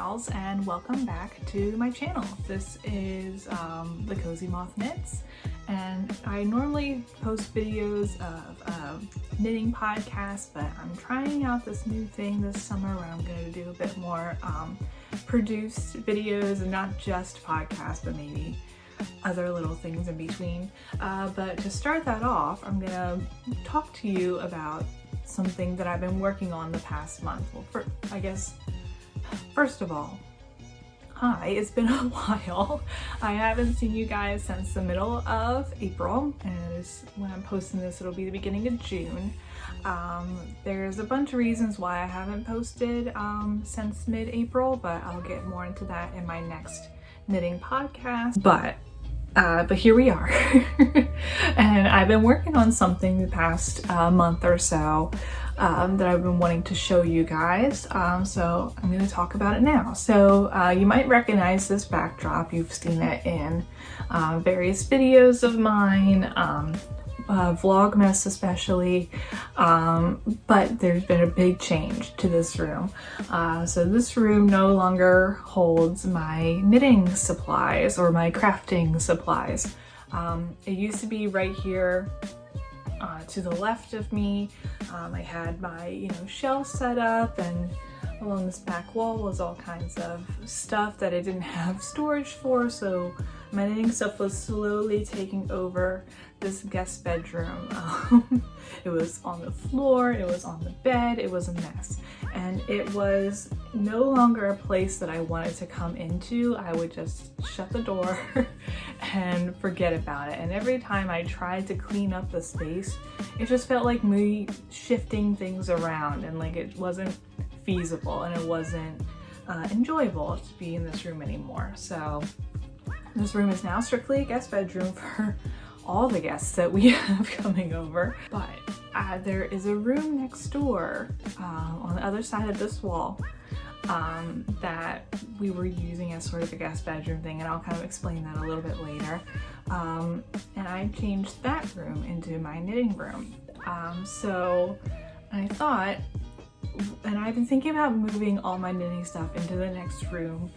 gals, and welcome back to my channel. This is the CozyMothKnits, and I normally post videos of knitting podcasts, but I'm trying out this new thing this summer where I'm going to do a bit more produced videos, and not just podcasts, but maybe other little things in between. But to start that off, I'm going to talk to you about something that I've been working on the past month. Well, first of all, hi, it's been a while. I haven't seen you guys since the middle of April, and when I'm posting this, it'll be the beginning of June. There's a bunch of reasons why I haven't posted since mid-April, but I'll get more into that in my next knitting podcast. But here we are. And I've been working on something the past month or so that I've been wanting to show you guys. So I'm going to talk about it now. So you might recognize this backdrop. You've seen it in various videos of mine, Vlogmas especially, but there's been a big change to this room. So this room no longer holds my knitting supplies or my crafting supplies. It used to be right here to the left of me. I had my shelf set up, and along this back wall was all kinds of stuff that I didn't have storage for, so my knitting stuff was slowly taking over this guest bedroom. It was on the floor, it was on the bed, it was a mess. And it was no longer a place that I wanted to come into. I would just shut the door and forget about it. And every time I tried to clean up the space, it just felt like me shifting things around, and like it wasn't feasible and it wasn't enjoyable to be in this room anymore. So this room is now strictly a guest bedroom for all the guests that we have coming over. But there is a room next door on the other side of this wall that we were using as sort of a guest bedroom thing, and I'll kind of explain that a little bit later. And I changed that room into my knitting room. So I thought, and I've been thinking about moving all my knitting stuff into the next room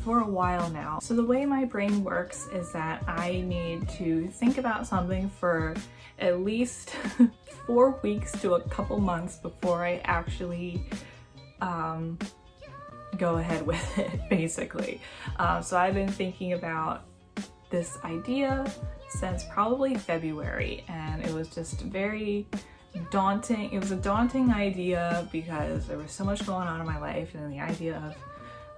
for a while now. So the way my brain works is that I need to think about something for at least 4 weeks to a couple months before I actually go ahead with it, basically. So I've been thinking about this idea since probably February, and it was just very daunting. It was a daunting idea because there was so much going on in my life, and the idea of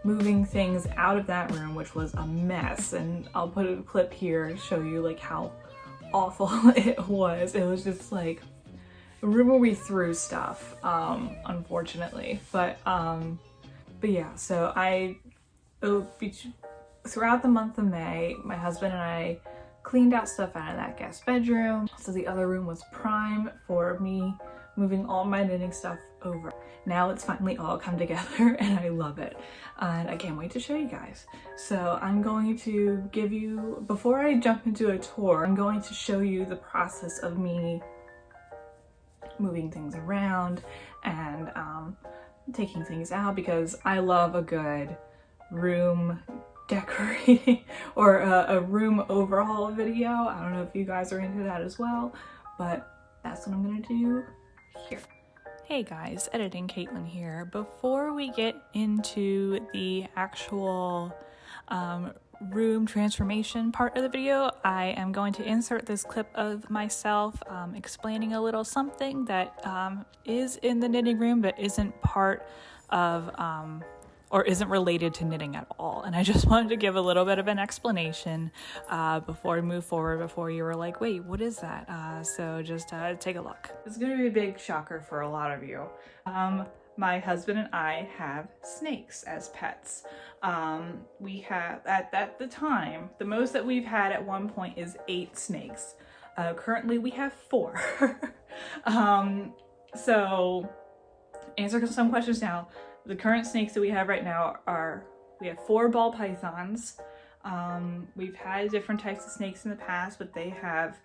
moving things out of that room, which was a mess, and I'll put a clip here to show you like how awful it was. It was just like a room where we threw stuff, unfortunately. But yeah, so throughout the month of May, my husband and I cleaned out stuff out of that guest bedroom, so the other room was prime for me moving all my knitting stuff over. Now it's finally all come together, and I love it, and I can't wait to show you guys. So I'm going to give you, before I jump into a tour, I'm going to show you the process of me moving things around and taking things out, because I love a good room decorating or a room overhaul video. I don't know if you guys are into that as well, but that's what I'm gonna do here. Hey guys, Editing Caitlin here. Before we get into the actual room transformation part of the video, I am going to insert this clip of myself explaining a little something that is in the knitting room but isn't part of or isn't related to knitting at all. And I just wanted to give a little bit of an explanation before we move forward, before you were like, wait, what is that? So just take a look. It's gonna be a big shocker for a lot of you. My husband and I have snakes as pets. We have, at the time, the most that we've had at one point is 8 snakes. Currently we have 4. So answer some questions now. The current snakes that we have right now are, we have 4 ball pythons. We've had different types of snakes in the past, but they have,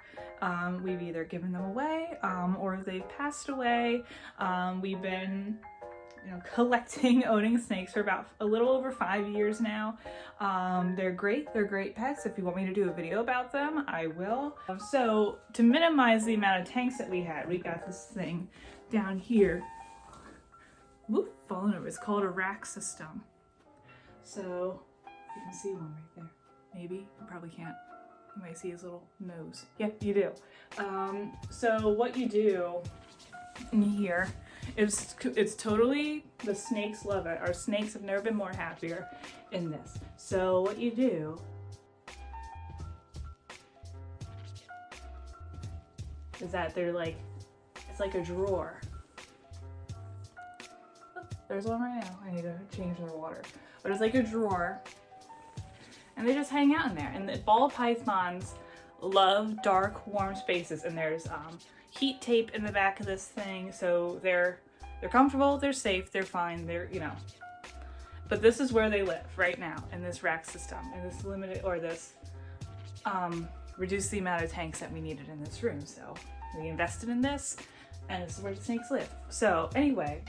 we've either given them away or they've passed away. We've been collecting, owning snakes for about a little over 5 years now. They're great pets. If you want me to do a video about them, I will. So to minimize the amount of tanks that we had, we got this thing down here. Whoop, fallen over. It's called a rack system. So you can see one right there. Maybe, you probably can't. You might see his little nose. Yep, you do. So what you do in here is, it's totally, the snakes love it. Our snakes have never been more happier in this. So what you do is that they're like, it's like a drawer. Oh, there's one right now. I need to change their water. But it's like a drawer, and they just hang out in there. And the ball pythons love dark, warm spaces, and there's heat tape in the back of this thing, so they're comfortable, they're safe, they're fine, they're, you know. But this is where they live right now, in this rack system, and this limited, or this reduced the amount of tanks that we needed in this room. So we invested in this, and this is where the snakes live. So anyway.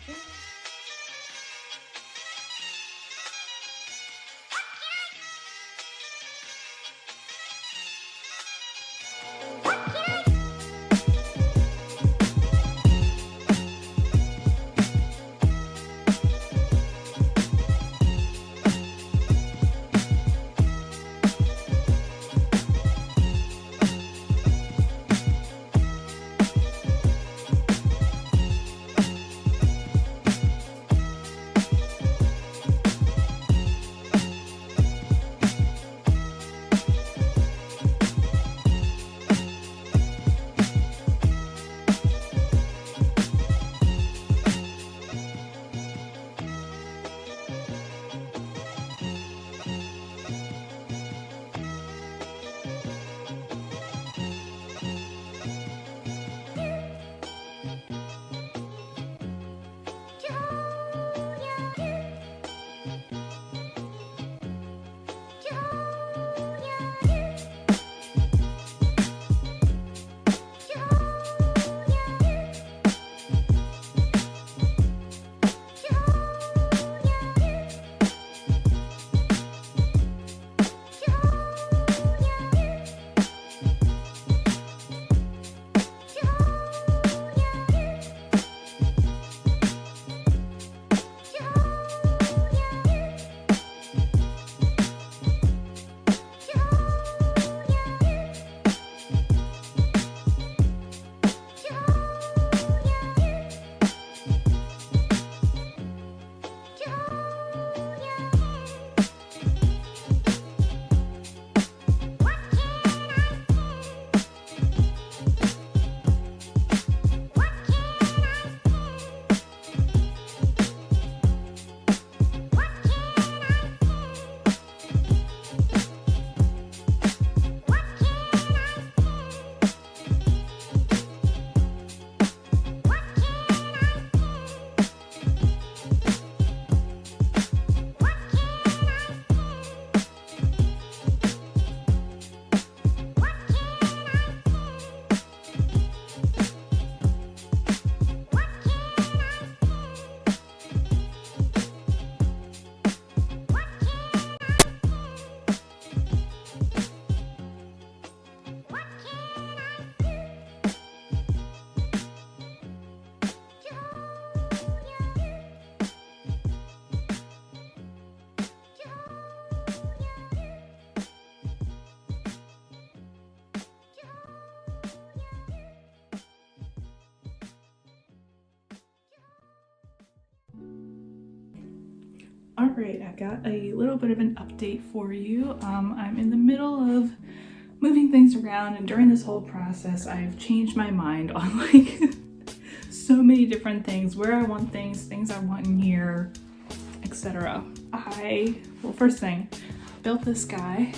Alright, I've got a little bit of an update for you. I'm in the middle of moving things around, and during this whole process I've changed my mind on like so many different things, where I want things I want in here, etc. Well, first thing, built this guy,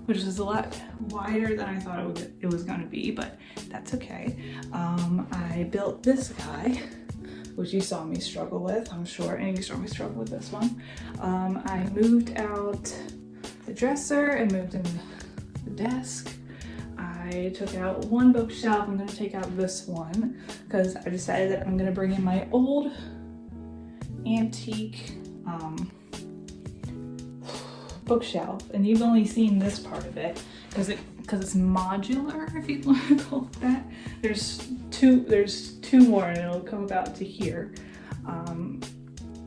which is a lot wider than I thought it was gonna be, but that's okay. I built this guy, which you saw me struggle with, I'm sure, and you saw me struggle with this one. I moved out the dresser and moved in the desk. I took out one bookshelf. I'm gonna take out this one because I decided that I'm gonna bring in my old antique bookshelf, and you've only seen this part of it because it's modular, if you want to call it that. There's two more, and it'll come about to here. I'm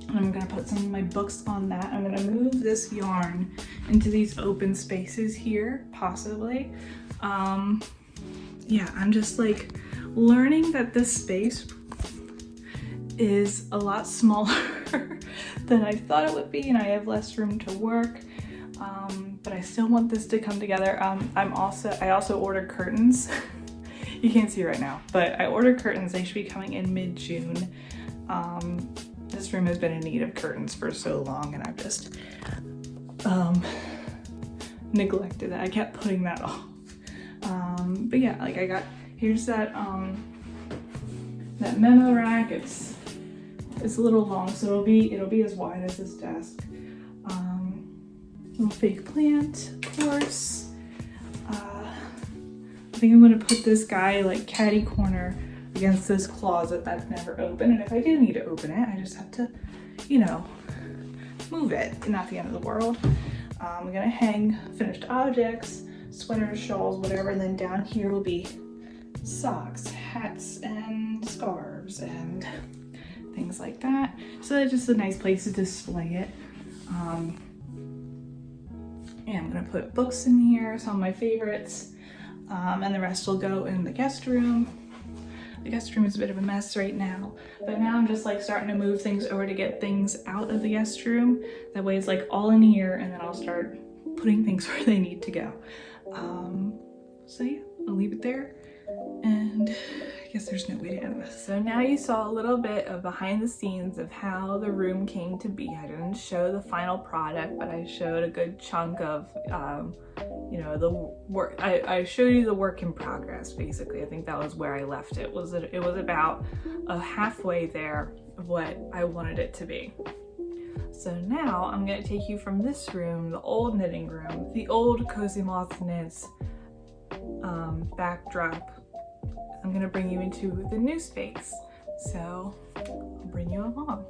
gonna put some of my books on that. I'm gonna move this yarn into these open spaces here, possibly. Yeah, I'm just like learning that this space is a lot smaller than I thought it would be, and I have less room to work. But I still want this to come together. I also ordered curtains. You can't see right now, but I ordered curtains. They should be coming in mid-June. This room has been in need of curtains for so long, and I've just neglected it. I kept putting that off. But yeah, like here's that that memo rack. It's a little long, so it'll be as wide as this desk. Little fake plant, of course. I think I'm gonna put this guy like catty corner against this closet that's never open, and if I do need to open it, I just have to, you know, move it. Not the end of the world. I'm gonna hang finished objects, sweaters, shawls, whatever, and then down here will be socks, hats, and scarves, and things like that. So that's just a nice place to display it. And I'm gonna put books in here, some of my favorites, and the rest will go in the guest room. The guest room is a bit of a mess right now, but now I'm just like starting to move things over to get things out of the guest room. That way it's like all in here, and then I'll start putting things where they need to go. So yeah, I'll leave it there, and I guess there's no way to end this. So now you saw a little bit of behind the scenes of how the room came to be. I didn't show the final product, but I showed a good chunk of, you know, the work. I showed you the work in progress, basically. I think that was where I left it. It was about halfway there of what I wanted it to be. So now I'm gonna take you from this room, the old knitting room, the old CozyMothKnits backdrop. I'm gonna bring you into the new space. So I'll bring you along.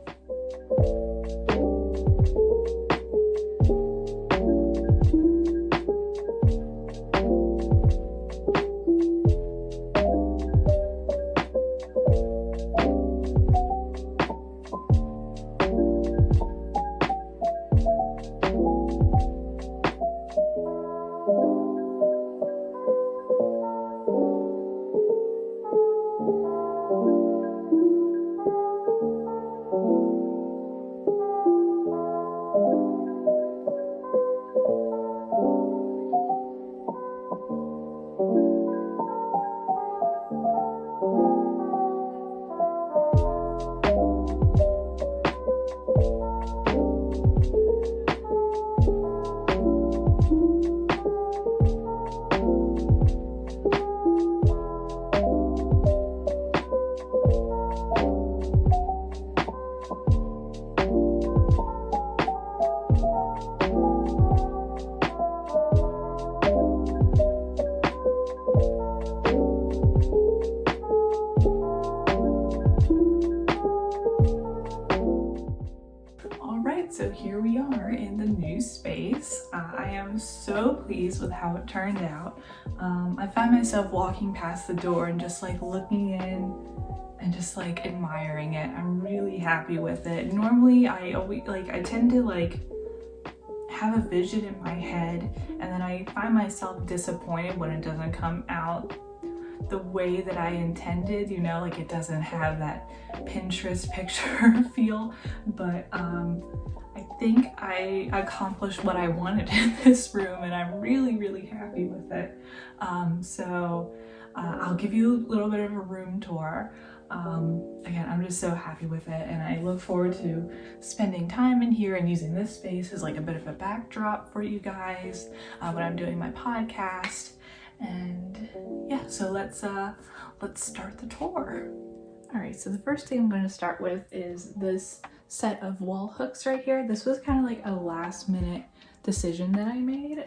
So here we are in the new space. I am so pleased with how it turned out. I find myself walking past the door and just like looking in and just like admiring it. I'm really happy with it. Normally I tend to like have a vision in my head, and then I find myself disappointed when it doesn't come out the way that I intended, you know, like it doesn't have that Pinterest picture feel, but I think I accomplished what I wanted in this room, and I'm really happy with it. So I'll give you a little bit of a room tour. Again, I'm just so happy with it, and I look forward to spending time in here and using this space as like a bit of a backdrop for you guys when I'm doing my podcast. And yeah, so let's start the tour. All right, so the first thing I'm going to start with is this set of wall hooks right here. This was kind of like a last minute decision that I made.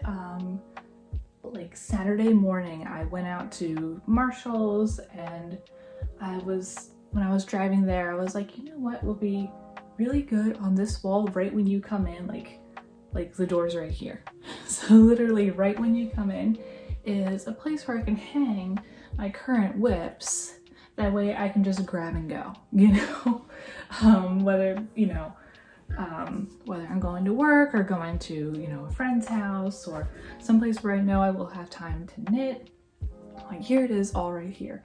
Like Saturday morning, I went out to Marshall's, and when I was driving there, I was like, you know what would be really good on this wall right when you come in, like the door's right here. So literally right when you come in is a place where I can hang my current whips. That way I can just grab and go, you know? Whether, you know, whether I'm going to work or going to, you know, a friend's house or someplace where I know I will have time to knit. Like here it is all right here.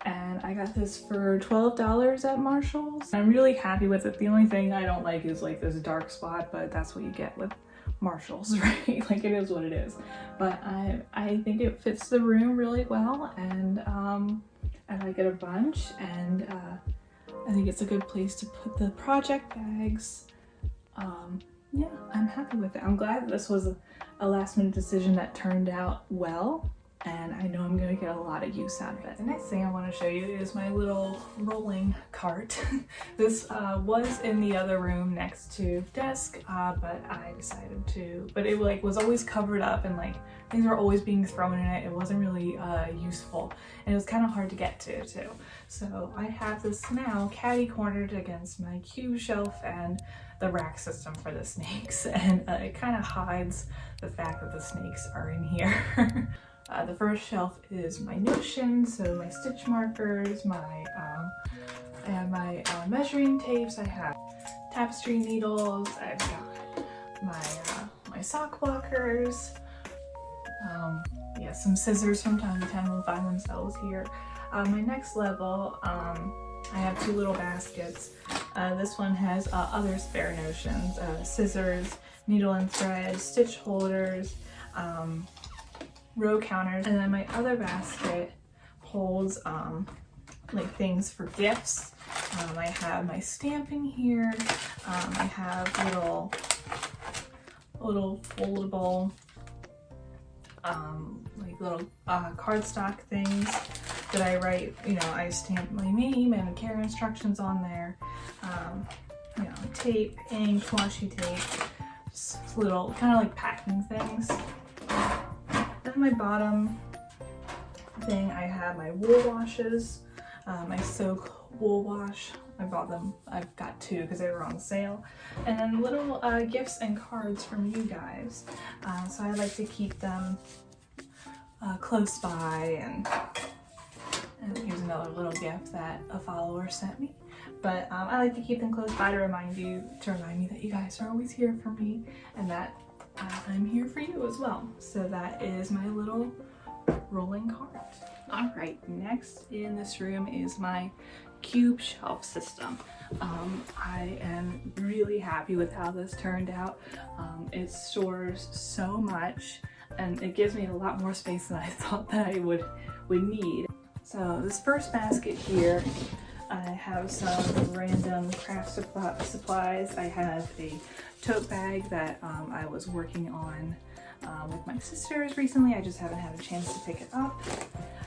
And I got this for $12 at Marshall's. I'm really happy with it. The only thing I don't like is like this dark spot, but that's what you get with Marshall's, right? Like it is what it is. But I think it fits the room really well, and I like it a bunch, and I think it's a good place to put the project bags. Yeah, I'm happy with it. I'm glad this was a last minute decision that turned out well, and I know I'm gonna get a lot of use out of it. The next thing I want to show you is my little rolling cart. This was in the other room next to desk, but I decided to, but it like was always covered up and like things were always being thrown in it. It wasn't really useful, and it was kind of hard to get to too. So I have this now catty cornered against my cube shelf and the rack system for the snakes, and it kind of hides the fact that the snakes are in here. The first shelf is my notion, so my stitch markers, I have my measuring tapes, I have tapestry needles, I've got my sock blockers, yeah, some scissors from time to time will find themselves here. My next level, I have two little baskets. This one has other spare notions, scissors, needle and thread, stitch holders, row counters, and then my other basket holds like things for gifts. I have my stamping here. I have little foldable like little cardstock things that I write, you know, I stamp my name and care instructions on there. You know, tape, ink, washi tape, just little kind of like packing things. Then my bottom thing, I have my wool washes, my soak wool wash. I bought them, I've got two because they were on sale. And then little gifts and cards from you guys. So I like to keep them close by, and here's another little gift that a follower sent me. But I like to keep them close by to remind me that you guys are always here for me, and that I'm here for you as well. So that is my little rolling cart. All right, next in this room is my cube shelf system. I am really happy with how this turned out. It stores so much, and it gives me a lot more space than I thought that I would need. So this first basket here, I have some random craft supplies. I have a tote bag that I was working on with my sisters recently. I just haven't had a chance to pick it up.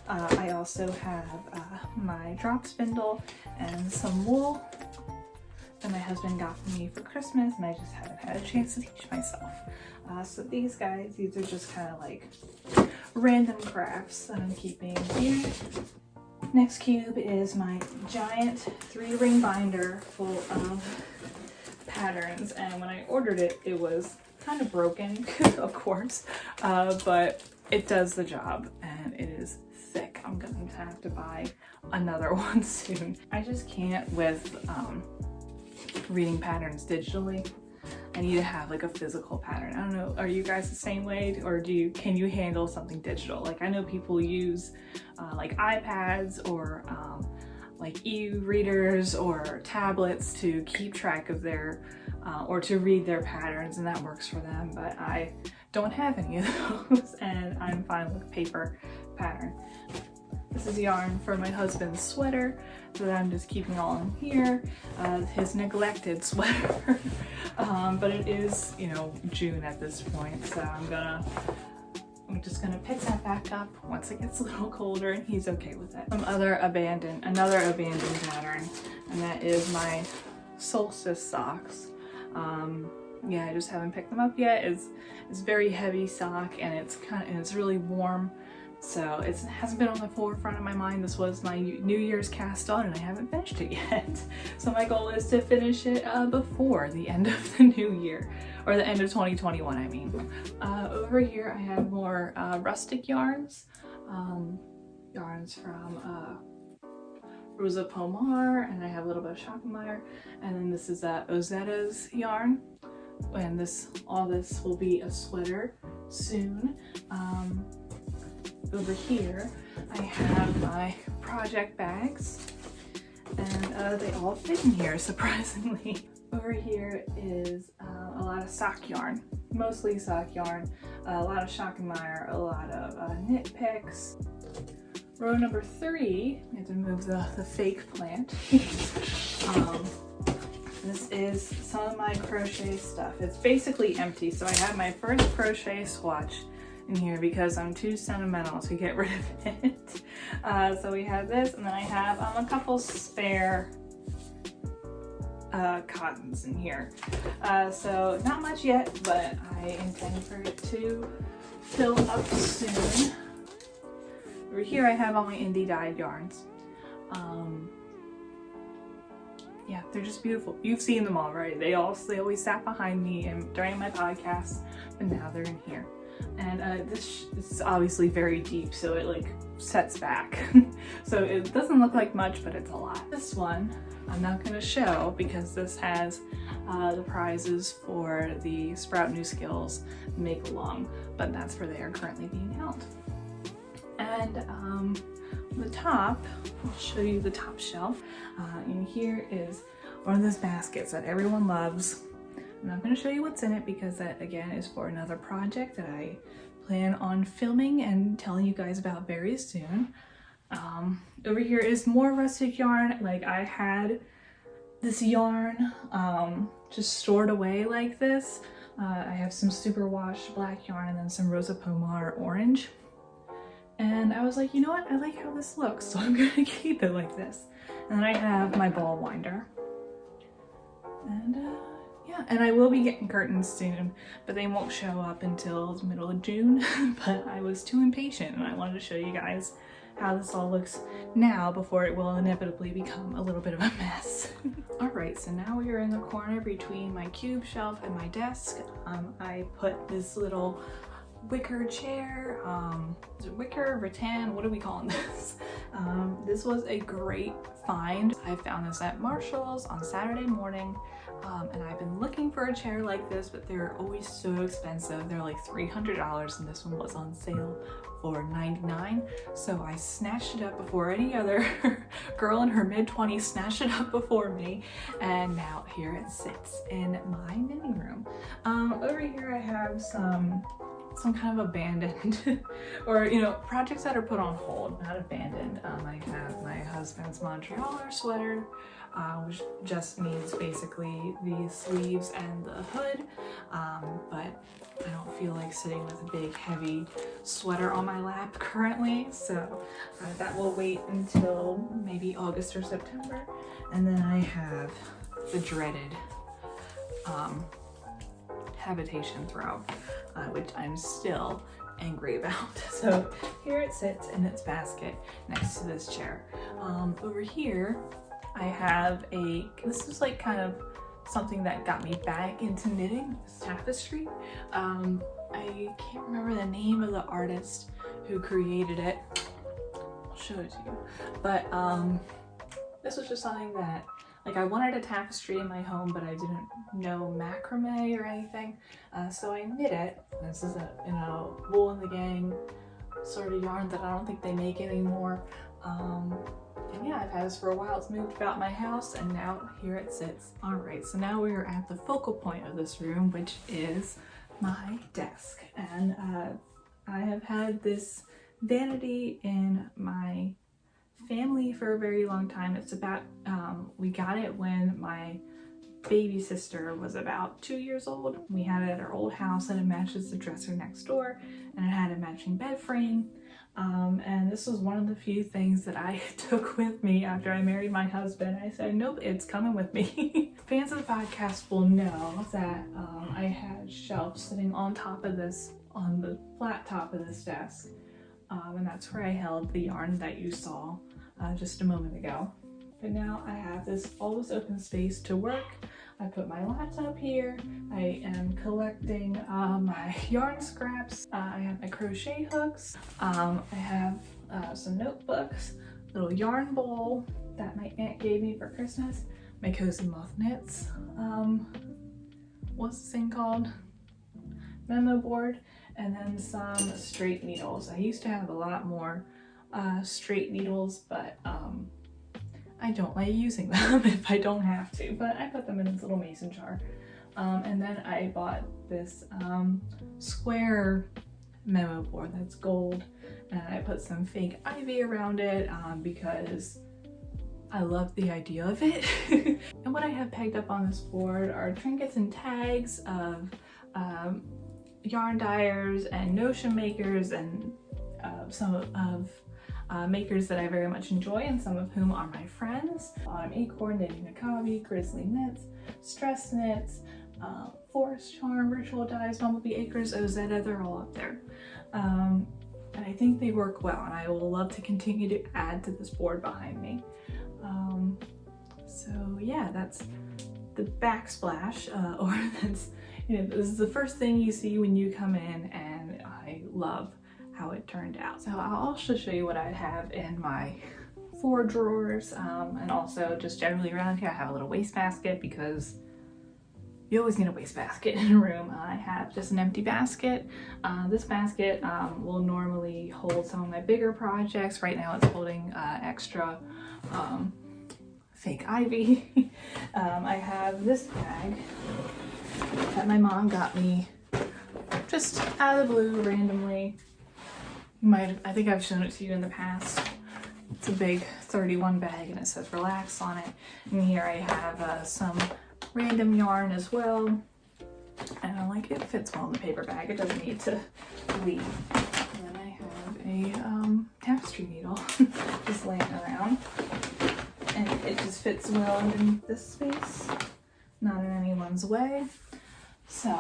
I also have my drop spindle and some wool that my husband got for me for Christmas, and I just haven't had a chance to teach myself. So these guys, these are just kind of like random crafts that I'm keeping here. Next cube is my giant 3-ring binder full of patterns, and when I ordered it, it was kind of broken, of course, but it does the job, and it is thick. I'm going to have to buy another one soon. I just can't with reading patterns digitally. I need to have like a physical pattern. I don't know, are you guys the same way, or can you handle something digital? Like I know people use like iPads or like e-readers or tablets to keep track of their or to read their patterns, and that works for them, but I don't have any of those, and I'm fine with paper pattern. This is yarn for my husband's sweater that I'm just keeping all in here. His neglected sweater, but it is, you know, June at this point, so I'm just gonna pick that back up once it gets a little colder and he's okay with it. Another abandoned pattern, and that is my solstice socks. Yeah, I just haven't picked them up yet. It's very heavy sock, and it's really warm So it hasn't been on the forefront of my mind. This was my New Year's cast on and I haven't finished it yet. So my goal is to finish it before the end of the new year, or the end of 2021, I mean. Over here I have more rustic yarns. Yarns from Rosa Pomar, and I have a little bit of Schockenmeyer, and then this is Ozetta's yarn, and all this will be a sweater soon. Over here I have my project bags, and they all fit in here, surprisingly. Over here is a lot of sock yarn, mostly sock yarn, a lot of Schockenmeyer, a lot of knit picks. Row number 3, I have to move the fake plant. This is some of my crochet stuff. It's basically empty, so I have my first crochet swatch in here because I'm too sentimental to get rid of it. So we have this, and then I have a couple spare cottons in here. So not much yet, but I intend for it to fill up soon. Over here I have all my indie dyed yarns. Yeah, they're just beautiful. You've seen them all, right? They always sat behind me and during my podcast, but now they're in here. And this is obviously very deep, so it like sets back. So it doesn't look like much, but it's a lot. This one I'm not going to show because this has the prizes for the Sprout New Skills make along, but that's where they are currently being held. And the top, I'll show you the top shelf. In here is one of those baskets that everyone loves. I'm not going to show you what's in it because that again is for another project that I plan on filming and telling you guys about very soon. Over here is more rustic yarn. Like I had this yarn just stored away like this. I have some superwash black yarn and then some Rosa Pomar orange. And I was like, you know what? I like how this looks, so I'm gonna keep it like this. And then I have my ball winder. And yeah, and I will be getting curtains soon, but they won't show up until the middle of June. But I was too impatient and I wanted to show you guys how this all looks now before it will inevitably become a little bit of a mess. All right, so now we are in the corner between my cube shelf and my desk. I put this little wicker chair, is it wicker, rattan, what are we calling this? This was a great find. I found this at Marshall's on Saturday morning, and I've been looking for a chair like this, but they're always so expensive. They're like $300, and this one was on sale for $99. So I snatched it up before any other girl in her mid-20s snatched it up before me, and now here it sits in my knitting room. Over here I have some kind of abandoned or projects that are put on hold, not abandoned. I have my husband's Montrealer sweater, which just needs basically the sleeves and the hood, but I don't feel like sitting with a big heavy sweater on my lap currently, so that will wait until maybe August or September. And then I have the dreaded habitation throw, which I'm still angry about. So here it sits in its basket next to this chair. Over here I have this is like kind of something that got me back into knitting, this tapestry. I can't remember the name of the artist who created it. I'll show it to you. But this was just something that I wanted a tapestry in my home, but I didn't know macrame or anything, so I knit it. This is a Wool in the Gang sort of yarn that I don't think they make anymore. And yeah, I've had this for a while. It's moved about my house, and now here it sits. All right, so now we are at the focal point of this room, which is my desk. And I have had this vanity in my family for a very long time. It's about, we got it when my baby sister was about 2 years old. We had it at our old house and it matches the dresser next door, and it had a matching bed frame. And this was one of the few things that I took with me after I married my husband. I said, nope, it's coming with me. Fans of the podcast will know that I had shelves sitting on top of this, on the flat top of this desk. and that's where I held the yarn that you saw just a moment ago. But now I have all this open space to work. I put my laptop here. I am collecting my yarn scraps. I have my crochet hooks. I have some notebooks, little yarn bowl that my aunt gave me for Christmas, my CozyMothKnits, what's this thing called? Memo board, and then some straight needles. I used to have a lot more straight needles, but I don't like using them if I don't have to, but I put them in this little mason jar. And then I bought this square memo board that's gold, and I put some fake ivy around it because I love the idea of it. And what I have pegged up on this board are trinkets and tags of yarn dyers and notion makers, and some of makers that I very much enjoy, and some of whom are my friends. Acorn, Knitting a Hobby, Grizzly Knits, Stress Knits, Forest Charm, Ritual Dyes, Bumblebee Acres, Ozetta, they're all up there. And I think they work well, and I will love to continue to add to this board behind me. So yeah, that's the backsplash, or that's, you know, this is the first thing you see when you come in, and I love how it turned out. So I'll also show you what I have in my 4 drawers, and also just generally around here I have a little wastebasket, because you always need a wastebasket in a room. I have just an empty basket. This basket will normally hold some of my bigger projects. Right now it's holding extra fake ivy. I have this bag that my mom got me just out of the blue randomly. I think I've shown it to you in the past. It's a big 31 bag, and it says relax on it. And here I have some random yarn as well. And I like it fits well in the paper bag. It doesn't need to leave. And then I have a tapestry needle just laying around. And it just fits well in this space, not in anyone's way. So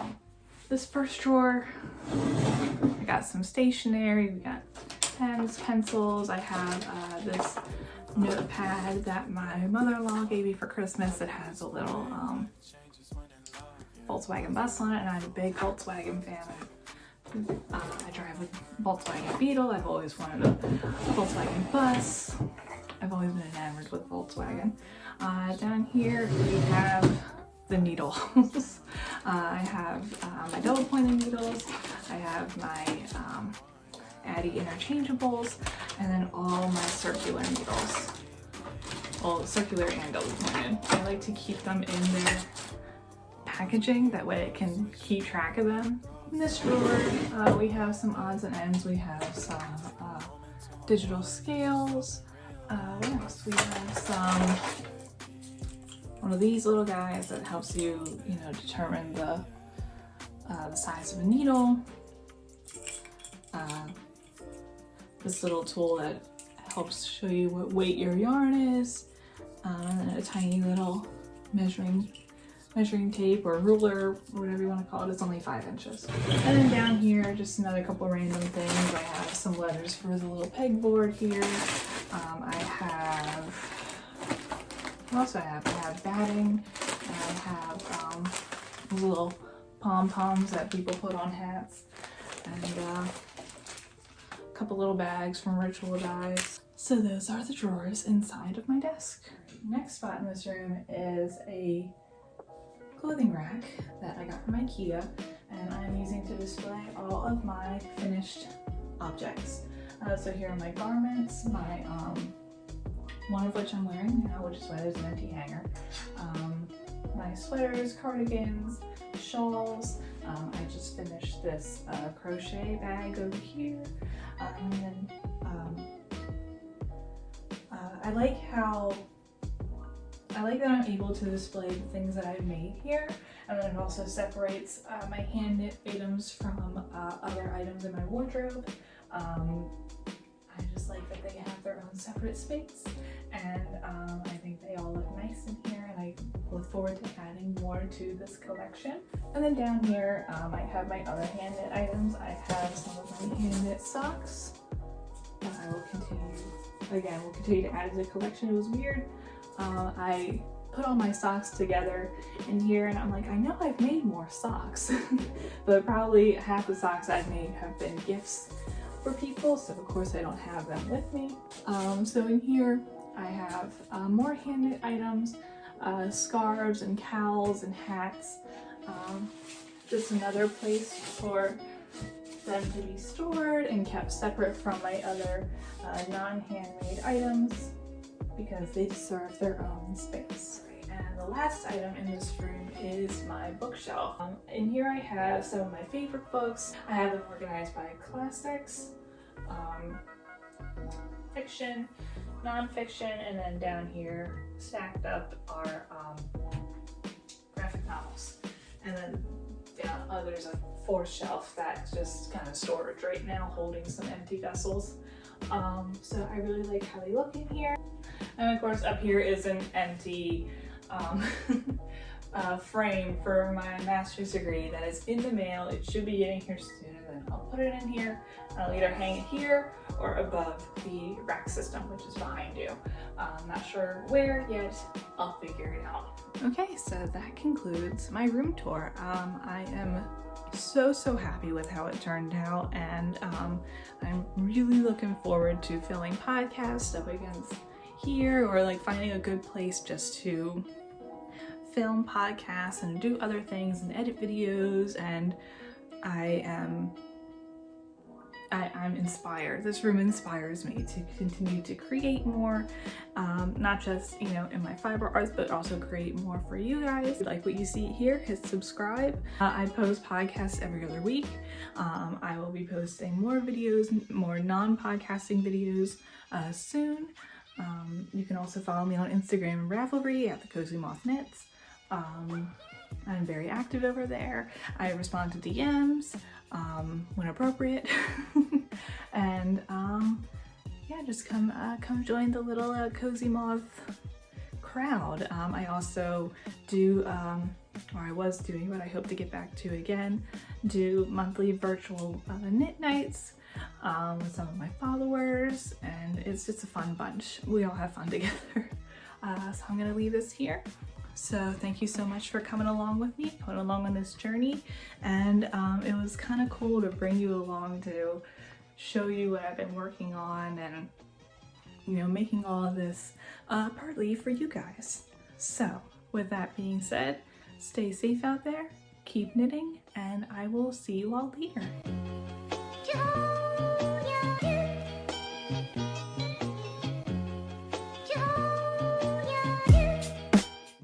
this first drawer, I got some stationery, we got pens, pencils. I have this notepad that my mother-in-law gave me for Christmas. It has a little Volkswagen bus on it, and I'm a big Volkswagen fan. I drive a Volkswagen Beetle. I've always wanted a Volkswagen bus. I've always been enamored with Volkswagen. Down here we have the needles. I have my double pointed needles. I have my Addy interchangeables, and then all my circular needles. Well, circular and double pointed. I like to keep them in their packaging, that way I can keep track of them. In this drawer, we have some odds and ends. We have some digital scales. What else? We have some, one of these little guys that helps you, determine the size of a needle. This little tool that helps show you what weight your yarn is. And then a tiny little measuring tape or ruler, or whatever you want to call it. It's only 5 inches. And then down here, just another couple random things. I have some letters for the little pegboard here. I have, what else do I have? I have batting, and I have little pom-poms that people put on hats, and a couple little bags from Ritual Dyes. So those are the drawers inside of my desk. Next spot in this room is a clothing rack that I got from IKEA, and I'm using to display all of my finished objects. So here are my garments, my one of which I'm wearing now, which is why there's an empty hanger. My sweaters, cardigans, shawls. I just finished this crochet bag over here. And then I like that I'm able to display the things that I've made here, and then it also separates my hand knit items from other items in my wardrobe. I just like that they have their own separate space, and I think they all look nice in here, and I look forward to adding more to this collection. And then down here I have my other hand knit items. I have some of my hand knit socks, I will continue to add to the collection. It was weird. I put all my socks together in here and I'm like, I know I've made more socks, but probably half the socks I've made have been gifts for people, so of course I don't have them with me. So in here I have more handmade items, scarves and cowls and hats. Just another place for them to be stored and kept separate from my other non-handmade items because they deserve their own space. And the last item in this room is my bookshelf. In here I have some of my favorite books. I have them organized by classics, fiction, non-fiction, and then down here stacked up are graphic novels. And then down, there's a fourth shelf that's just kind of storage right now, holding some empty vessels. So I really like how they look in here. And of course up here is an empty frame for my master's degree that is in the mail. It should be getting here soon, and then I'll put it in here. I'll either hang it here or above the rack system, which is behind you. I'm not sure where yet. I'll figure it out. Okay, so that concludes my room tour. I am so happy with how it turned out, and I'm really looking forward to filming podcasts up against here, or like finding a good place just to film podcasts and do other things and edit videos. And I'm inspired. This room inspires me to continue to create more, not just, you know, in my fiber arts, but also create more for you guys. If you like what you see here, hit subscribe. I post podcasts every other week. I will be posting more videos, more non-podcasting videos soon. You can also follow me on Instagram and Ravelry at the CozyMothKnits. I'm very active over there. I respond to DMs when appropriate. And yeah, just come join the little Cozy Moth crowd. I also do, or I was doing, but I hope to get back to again, do monthly virtual knit nights with some of my followers, and it's just a fun bunch. We all have fun together. So I'm gonna leave this here. So thank you so much for coming along with me, coming along on this journey. And it was kind of cool to bring you along to show you what I've been working on, and, you know, making all of this partly for you guys. So with that being said, stay safe out there, keep knitting, and I will see you all later.